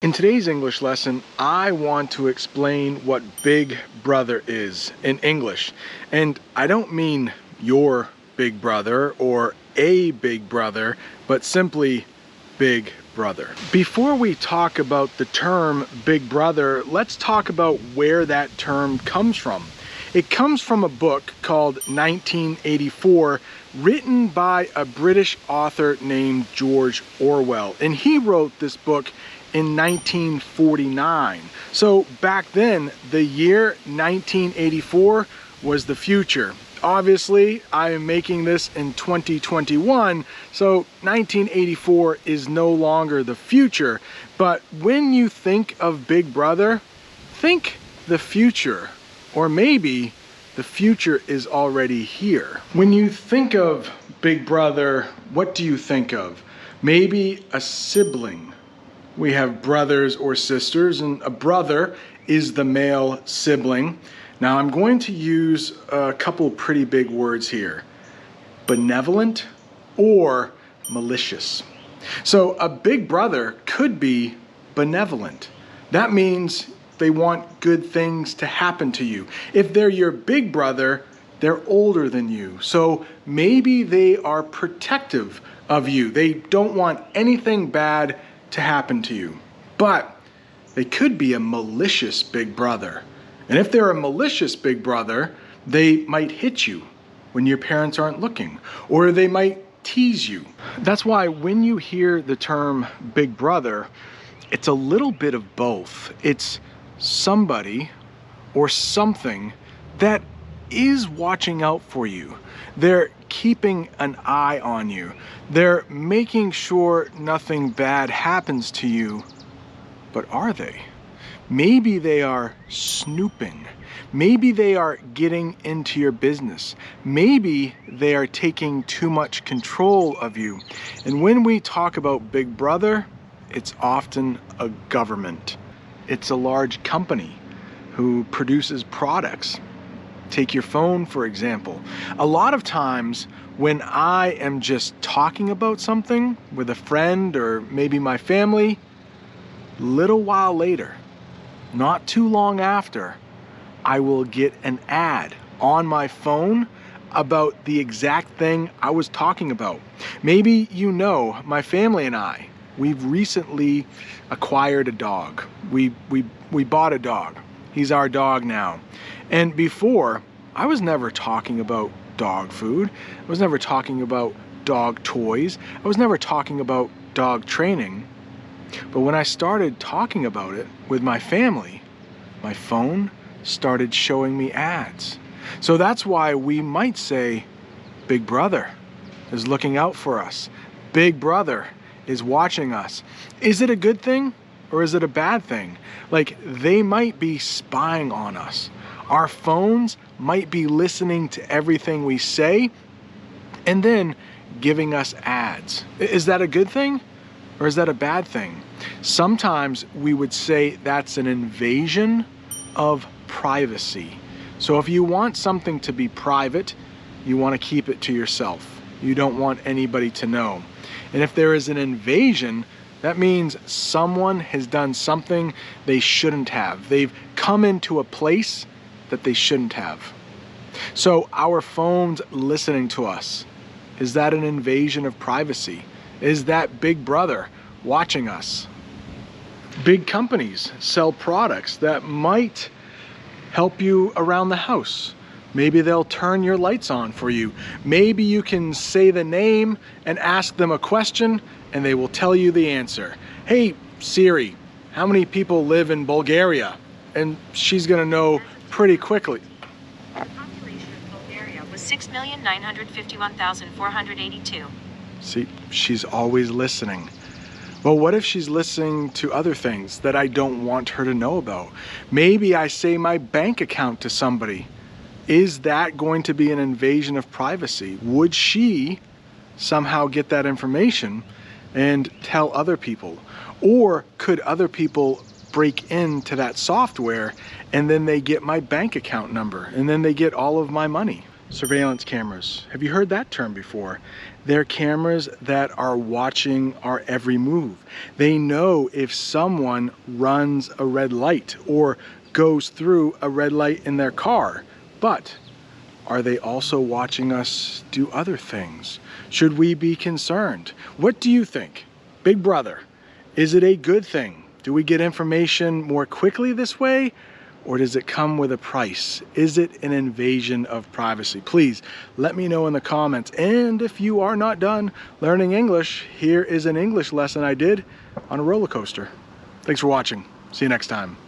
In today's English lesson, I want to explain what Big Brother is in English. And I don't mean your big brother or a big brother, but simply Big Brother. Before we talk about the term Big Brother, let's talk about where that term comes from. It comes from a book called 1984, written by a British author named George Orwell. And he wrote this book in 1949. So back then, the year 1984 was the future. Obviously, I am making this in 2021, so 1984 is no longer the future. But when you think of Big Brother, think the future, or maybe the future is already here. When you think of Big Brother, what do you think of? Maybe a sibling. We have brothers or sisters, and a brother is the male sibling. Now I'm going to use a couple pretty big words here: benevolent or malicious. So a big brother could be benevolent. That means they want good things to happen to you. If they're your big brother, they're older than you. So maybe they are protective of you. They don't want anything bad to happen to you. But they could be a malicious big brother. And if they're a malicious big brother, they might hit you when your parents aren't looking, or they might tease you. That's why when you hear the term Big Brother, it's a little bit of both. It's somebody or something that is watching out for you. They're keeping an eye on you. They're making sure nothing bad happens to you. But are they? Maybe they are snooping. Maybe they are getting into your business. Maybe they are taking too much control of you. And when we talk about Big Brother, it's often a government. It's a large company who produces products. Take your phone, for example. A lot of times when I am just talking about something with a friend or maybe my family, little while later, not too long after, I will get an ad on my phone about the exact thing I was talking about. Maybe you know, my family and I, we've recently acquired a dog. We bought a dog. He's our dog now. And before, I was never talking about dog food. I was never talking about dog toys. I was never talking about dog training. But when I started talking about it with my family, my phone started showing me ads. So that's why we might say, Big Brother is looking out for us. Big Brother is watching us. Is it a good thing or is it a bad thing? Like, they might be spying on us. Our phones might be listening to everything we say and then giving us ads. Is that a good thing or is that a bad thing? Sometimes we would say that's an invasion of privacy. So if you want something to be private, you want to keep it to yourself. You don't want anybody to know. And if there is an invasion, that means someone has done something they shouldn't have. They've come into a place that they shouldn't have. So our phones listening to us, is that an invasion of privacy? Is that Big Brother watching us? Big companies sell products that might help you around the house. Maybe they'll turn your lights on for you. Maybe you can say the name and ask them a question and they will tell you the answer. Hey Siri, how many people live in Bulgaria? And she's gonna know pretty quickly. The population of Bulgaria was 6,951,482. See, she's always listening. Well, what if she's listening to other things that I don't want her to know about? Maybe I say my bank account to somebody. Is that going to be an invasion of privacy? Would she somehow get that information and tell other people? Or could other people break into that software and then they get my bank account number and then they get all of my money? surveillance cameras. Have you heard that term before? They're cameras that are watching our every move. They know if someone runs a red light or goes through a red light in their car. But are they also watching us do other things? Should we be concerned? What do you think? Big Brother, is it a good thing? Do we get information more quickly this way? Or does it come with a price? Is it an invasion of privacy? Please let me know in the comments. And if you are not done learning English, here is an English lesson I did on a roller coaster. Thanks for watching. See you next time.